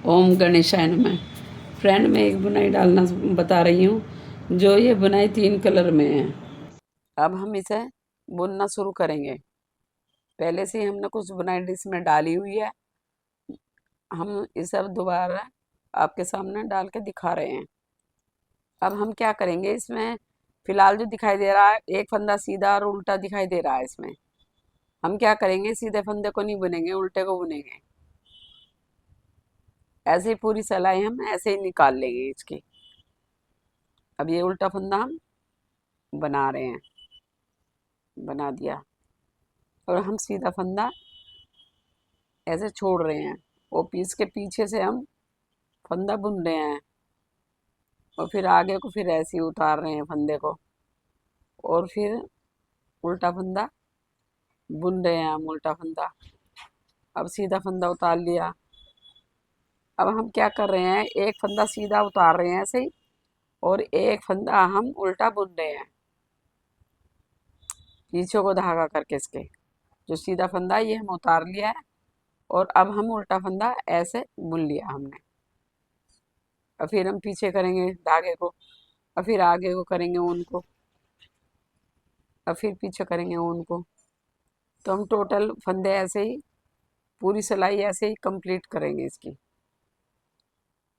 ओम गणेशाय नमः। फ्रेंड, मैं एक बुनाई डालना बता रही हूँ। जो ये बुनाई 3 कलर में है। अब हम इसे बुनना शुरू करेंगे। पहले से ही हमने कुछ बुनाई इसमें डाली हुई है। हम इसे अब दोबारा आपके सामने डाल के दिखा रहे हैं। अब हम क्या करेंगे, इसमें फिलहाल जो दिखाई दे रहा है एक फंदा सीधा और उल्टा दिखाई दे रहा है। इसमें हम क्या करेंगे, सीधे फंदे को नहीं बुनेंगे, उल्टे को बुनेंगे। ऐसे ही पूरी सिलाई हम ऐसे ही निकाल लेंगे इसकी। अब ये उल्टा फंदा हम बना रहे हैं, बना दिया। और हम सीधा फंदा ऐसे छोड़ रहे हैं और पीस के पीछे से हम फंदा बुन रहे हैं। और फिर आगे को फिर ऐसे ही उतार रहे हैं फंदे को। और फिर उल्टा फंदा बुन रहे हैं हम, उल्टा फंदा। अब सीधा फंदा उतार लिया। अब हम क्या कर रहे हैं, एक फंदा सीधा उतार रहे हैं ऐसे ही, और एक फंदा हम उल्टा बुन रहे हैं पीछे को धागा करके। इसके जो सीधा फंदा है ये हम उतार लिया है, और अब हम उल्टा फंदा ऐसे बुन लिया हमने। और फिर हम पीछे करेंगे धागे को, और फिर आगे को करेंगे ऊन को, और फिर पीछे करेंगे ऊन को। तो हम टोटल फंदे ऐसे ही, पूरी सिलाई ऐसे ही कंप्लीट करेंगे इसकी।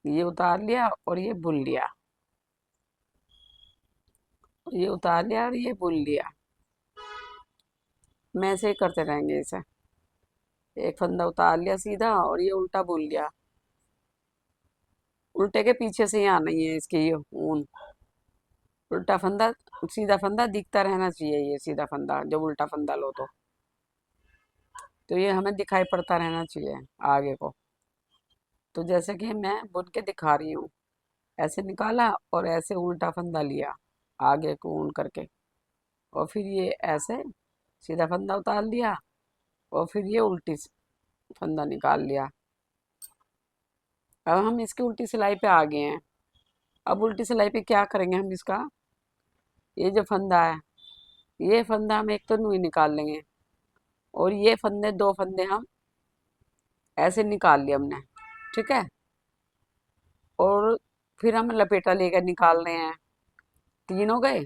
ये उतार लिया और ये बुन लिया, ये उतार लिया और ये बुन लिया। मैं ऐसे ही करते रहेंगे इसे। एक फंदा उतार लिया सीधा और ये उल्टा बुन लिया। उल्टे के पीछे से ही आना ही है इसके ये ऊन। उल्टा फंदा, सीधा फंदा दिखता रहना चाहिए। ये सीधा फंदा जब उल्टा फंदा लो तो ये हमें दिखाई पड़ता रहना चाहिए आगे को। तो जैसे कि मैं बुन के दिखा रही हूँ, ऐसे निकाला और ऐसे उल्टा फंदा लिया आगे को ऊन करके। और फिर ये ऐसे सीधा फंदा उतार लिया, और फिर ये उल्टी फंदा निकाल लिया। अब हम इसकी उल्टी सिलाई पे आ गए हैं। अब उल्टी सिलाई पे क्या करेंगे हम, इसका ये जो फंदा है, ये फंदा हम एक तो नुई निकाल लेंगे, और ये फंदे, दो फंदे हम ऐसे निकाल लिए हमने। ठीक है। और फिर हम लपेटा लेकर निकाल रहे हैं। 3 हो गए।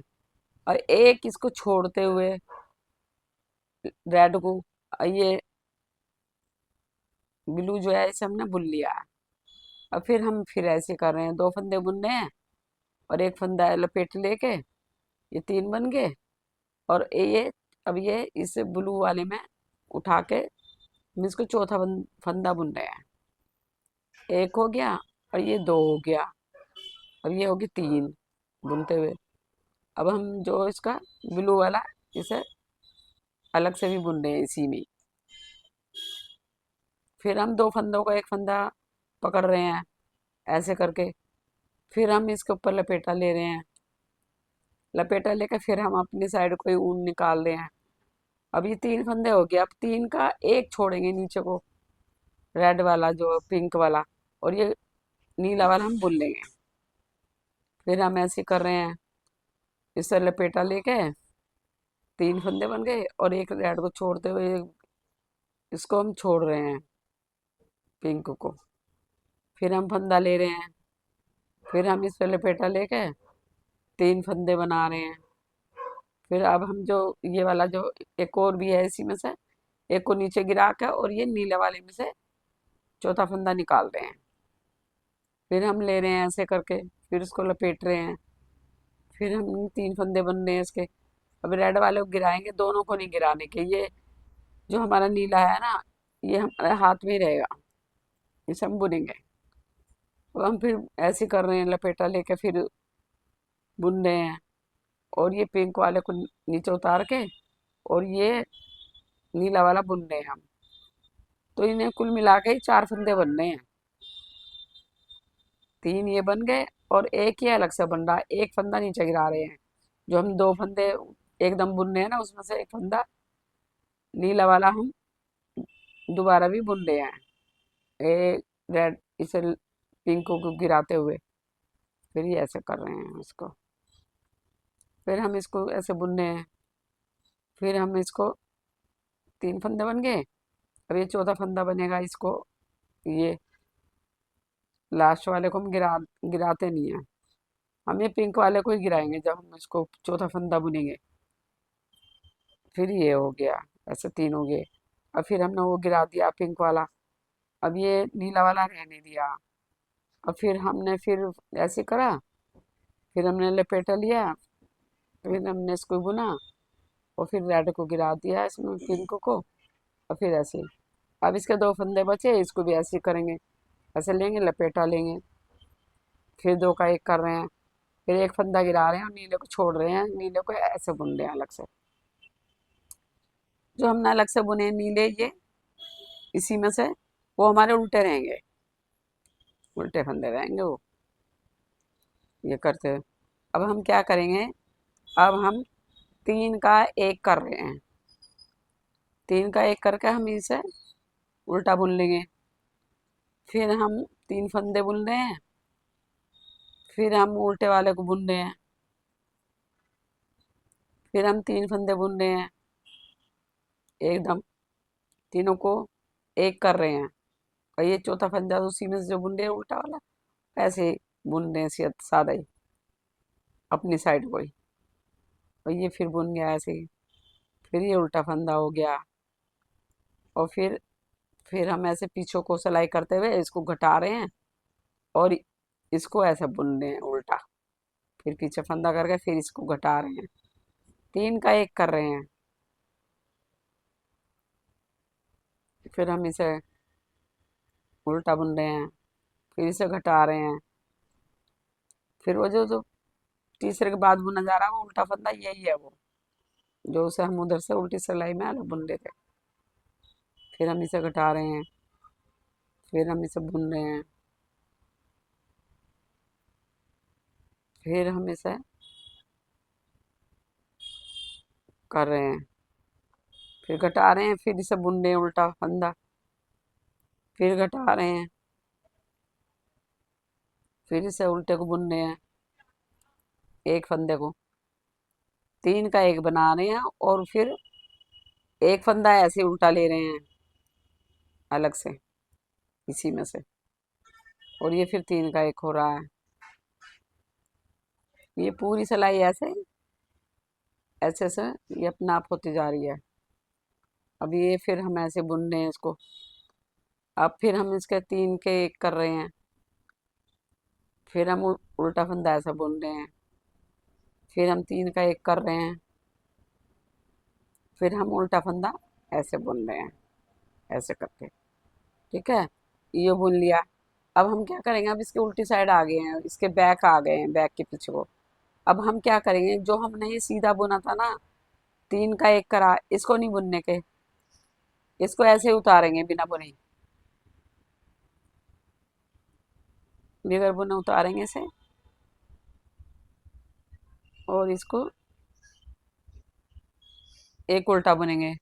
और एक इसको छोड़ते हुए रेड को, ये ब्लू जो है इसे हमने बुन लिया है। अब फिर हम फिर ऐसे कर रहे हैं, 2 फंदे बुन रहे हैं और एक फंदा लपेट लेके, ये 3 बन गए। और ये अब ये इस ब्लू वाले में उठा के हम इसको चौथा फंदा बुन रहे हैं। एक हो गया और ये 2 हो गया। अब ये होगी 3 बुनते हुए। अब हम जो इसका ब्लू वाला, इसे अलग से भी बुन रहे हैं इसी में। फिर हम 2 फंदों का एक फंदा पकड़ रहे हैं ऐसे करके। फिर हम इसके ऊपर लपेटा ले रहे हैं। लपेटा लेकर फिर हम अपनी साइड को ही ऊन निकाल रहे हैं। अब ये 3 फंदे हो गए। अब 3 का एक छोड़ेंगे नीचे को, रेड वाला जो पिंक वाला, और ये नीला वाला हम बुन लेंगे। फिर हम ऐसे कर रहे हैं, इससे लपेटा लेके 3 फंदे बन गए, और एक रेड को छोड़ते हुए इसको हम छोड़ रहे हैं, पिंक को। फिर हम फंदा ले रहे हैं, फिर हम इस पे लपेटा लेके 3 फंदे बना रहे हैं। फिर अब हम जो ये वाला जो एक और भी है इसी में से, एक को नीचे गिरा के और ये नीले वाले में से चौथा फंदा निकाल रहे हैं। फिर हम ले रहे हैं ऐसे करके, फिर उसको लपेट रहे हैं। फिर हम 3 फंदे बन रहे हैं इसके। अब रेड वाले को गिराएंगे, दोनों को नहीं गिराने के। ये जो हमारा नीला है ना, ये हमारे हाथ में ही रहेगा, इसे हम बुनेंगे। अब हम फिर ऐसे कर रहे हैं, लपेटा लेके फिर बुन रहे हैं। और ये पिंक वाले को नीचे उतार के और ये नीला वाला बुन रहे हैं हम। तो इन्हें कुल मिला के ही 4 फंदे बन रहे हैं। 3 ये बन गए और एक ही अलग से बन रहा है, एक फंदा नीचे गिरा रहे हैं। जो हम 2 फंदे एकदम बुन रहे हैं ना, उसमें से एक फंदा नीला वाला हम दोबारा भी बुन रहे हैं, एक रेड इसे पिंक को गिराते हुए। फिर ये ऐसे कर रहे हैं इसको। फिर हम इसको ऐसे बुन रहे हैं। फिर हम इसको 3 फंदे बन गए। अब ये चौथा फंदा बनेगा, इसको ये लास्ट वाले को हम गिराते नहीं है। हम ये पिंक वाले को ही गिराएंगे जब हम इसको चौथा फंदा बुनेंगे। फिर ये हो गया, ऐसे तीन हो गए। और फिर हमने वो गिरा दिया पिंक वाला। अब ये नीला वाला रहने दिया। और फिर ऐसे करा। फिर हमने लपेटा लिया। फिर हमने इसको बुना। और फिर रेड को गिरा दिया इसमें, पिंक को। और फिर ऐसे। अब इसके दो फंदे बचे, इसको भी ऐसे ही करेंगे। ऐसे लेंगे, लपेटा लेंगे। फिर दो का एक कर रहे हैं। फिर एक फंदा गिरा रहे हैं और नीले को छोड़ रहे हैं, नीले को ऐसे बुन रहे हैं अलग से। जो हमने अलग से बुने हैं नीले, ये इसी में से वो हमारे उल्टे रहेंगे। उल्टे फंदे रहेंगे वो। ये करते हैं। अब हम क्या करेंगे? अब हम तीन का एक कर रहे हैं। तीन का एक करके हम इसे उल्टा बुन लेंगे। फिर हम तीन फंदे बुन रहे हैं। फिर हम उल्टे वाले को बुन रहे हैं। फिर हम तीन फंदे बुन रहे हैं एकदम, तीनों को एक कर रहे हैं। और ये चौथा फंदा उसी में से जो बुन रहे हैं उल्टा वाला, ऐसे ही बुन रहे हैं सादा ही, अपनी साइड को ही। और ये फिर बुन गया ऐसे ही। फिर ये उल्टा फंदा हो गया। और फिर हम ऐसे पीछों को सिलाई करते हुए इसको घटा रहे हैं। और इसको ऐसे बुन रहे हैं उल्टा। फिर पीछे फंदा करके फिर इसको घटा रहे हैं। तीन का एक कर रहे हैं। फिर हम इसे उल्टा बुन रहे हैं। फिर इसे घटा रहे हैं। फिर वो जो जो तीसरे के बाद बुना जा रहा है वो उल्टा फंदा यही है वो, जो उसे हम उधर से उल्टी सिलाई में अलग बुन रहे थे। फिर हम इसे घटा रहे हैं। फिर हम इसे बुन रहे हैं। फिर हम इसे कर रहे हैं। फिर घटा रहे हैं। फिर इसे बुन रहे हैं उल्टा फंदा। फिर घटा रहे हैं। फिर इसे उल्टे को बुन रहे हैं, एक फंदे को। तीन का एक बना रहे हैं। और फिर एक फंदा ऐसे उल्टा ले रहे हैं अलग से, इसी में से। और ये फिर तीन का एक हो रहा है। ये पूरी सिलाई ऐसे ऐसे से ये अपने आप होती जा रही है। अब ये फिर हम ऐसे बुन रहे हैं इसको। अब फिर हम इसके तीन के एक कर रहे हैं। फिर हम उल्टा फंदा ऐसा बुन रहे हैं। फिर हम तीन का एक कर रहे हैं। फिर हम उल्टा फंदा ऐसे बुन रहे हैं, ऐसे करके। ठीक है, ये बुन लिया। अब हम क्या करेंगे? अब इसके उल्टी साइड आ गए हैं, इसके बैक आ गए हैं, बैक के पीछे को। अब हम क्या करेंगे? जो हमने ये सीधा बुना था ना, तीन का एक करा, इसको नहीं बुनने के, इसको ऐसे ही उतारेंगे बिना बुने। बगैर बुने उतारेंगे इसे। और इसको एक उल्टा बुनेंगे।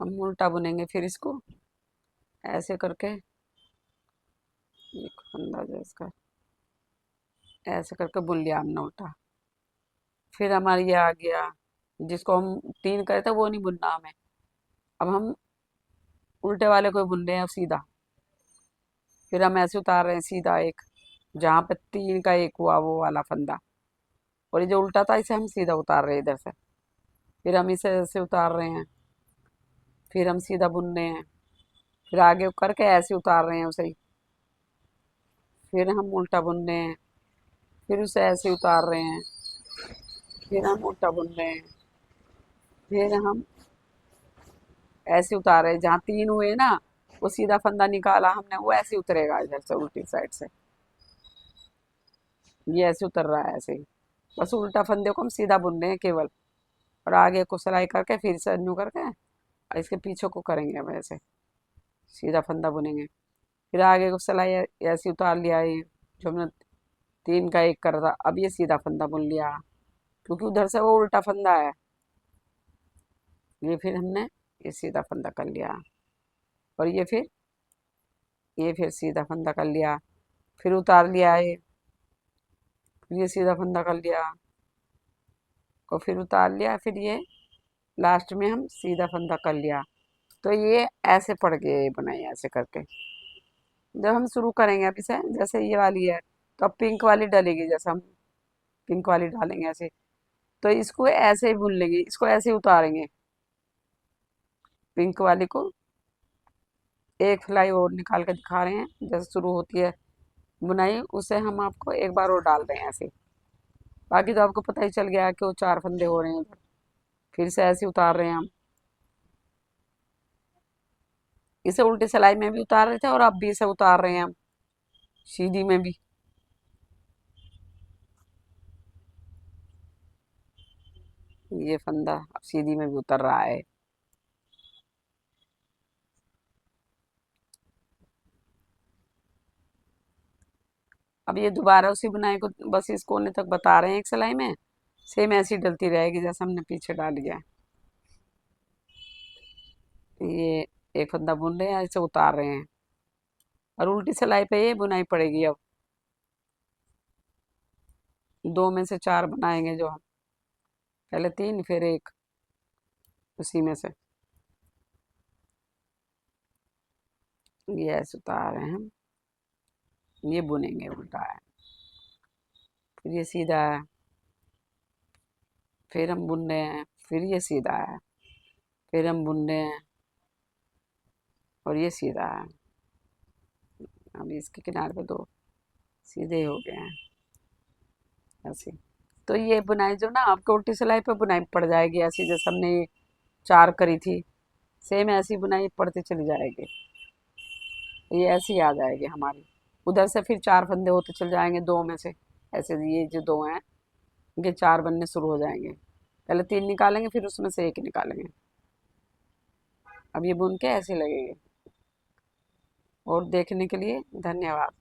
हम उल्टा बुनेंगे फिर इसको ऐसे करके। एक फंदा जो इसका ऐसे करके बुन लिया हमने उल्टा। फिर हमारा ये आ गया, जिसको हम तीन करे थे वो नहीं बुनना हमें। अब हम उल्टे वाले को बुन रहे हैं सीधा। फिर हम ऐसे उतार रहे हैं सीधा एक, जहाँ पे तीन का एक हुआ वो वाला फंदा। और ये जो उल्टा था इसे हम सीधा उतार रहे हैं इधर से। फिर हम इसे ऐसे उतार रहे हैं। फिर हम सीधा बुन रहे हैं। फिर आगे करके ऐसे उतार रहे हैं उसे ही। फिर हम उल्टा बुन रहे हैं। फिर उसे ऐसे उतार रहे हैं। फिर हम उल्टा बुन रहे हैं। फिर हम ऐसे उतार रहे हैं, जहाँ तीन हुए ना वो सीधा फंदा निकाला हमने, वो ऐसे उतरेगा इधर से उल्टी साइड से। ये ऐसे उतर रहा है ऐसे ही। बस उल्टा फंदे को हम सीधा बुन रहे हैं केवल। और आगे को सिलाई करके फिर से न्यू करके और इसके पीछे को करेंगे हम ऐसे, सीधा फंदा बुनेंगे। फिर आगे को सिलाई ऐसे उतार लिया, ये जो हमने तीन का एक कर था, अब ये सीधा फंदा बुन लिया, क्योंकि उधर से वो उल्टा फंदा है। ये फिर हमने ये सीधा फंदा कर लिया। और ये फिर सीधा फंदा कर लिया। फिर उतार लिया फिर ये सीधा फंदा कर लिया। और फिर उतार लिया। फिर ये लास्ट में हम सीधा फंदा कर लिया। तो ये ऐसे पड़ गए ये बुनाई ऐसे करके। जब हम शुरू करेंगे अभी से, जैसे ये वाली है तो अब पिंक वाली डलेगी, जैसे हम पिंक वाली डालेंगे ऐसे, तो इसको ऐसे ही बुन लेंगे, इसको ऐसे ही उतारेंगे, पिंक वाली को एक सिलाई और निकाल के दिखा रहे हैं, जैसे शुरू होती है बुनाई उसे हम आपको एक बार और डाल रहे हैं ऐसे। बाकी तो आपको पता ही चल गया कि वो 4 फंदे हो रहे हैं उधर, फिर से ऐसे उतार रहे हैं हम। इसे उल्टी सिलाई में भी उतार रहे थे और अब भी इसे उतार रहे हैं हम सीधी में भी। ये फंदा अब सीधी में भी उतर रहा है। अब ये दोबारा उसी बुनाई को बस इस कोने तक बता रहे हैं एक सिलाई में, सेम ऐसी डलती रहेगी जैसे हमने पीछे डाली है। ये एक फंदा बुन रहे हैं, इसे उतार रहे हैं और उल्टी सिलाई पे ये बुनाई पड़ेगी। अब 2 में से 4 बनाएंगे जो हम, पहले 3 फिर 1, उसी में से ये ऐसे उतार रहे हैं हम। ये बुनेंगे उल्टा है, फिर ये सीधा है, फिर हम बुन रहे हैं, फिर ये सीधा है, फिर हम बुन रहे हैं और ये सीधा है। अभी इसके किनारे पे 2 सीधे हो गए हैं ऐसे। तो ये बुनाई जो ना आपको उल्टी सिलाई पे बुनाई पड़ जाएगी ऐसी, जैसे हमने ये 4 करी थी, सेम ऐसी बुनाई पड़ती चली जाएगी। ये ऐसी आ जाएगी हमारी। उधर से फिर 4 फंदे होते चल जाएंगे 2 में से, ऐसे ये जो 2 हैं इनके 4 बनने शुरू हो जाएंगे। पहले 3 निकालेंगे फिर उसमें से 1 निकालेंगे। अब ये बुन के ऐसे लगेंगे। और देखने के लिए धन्यवाद।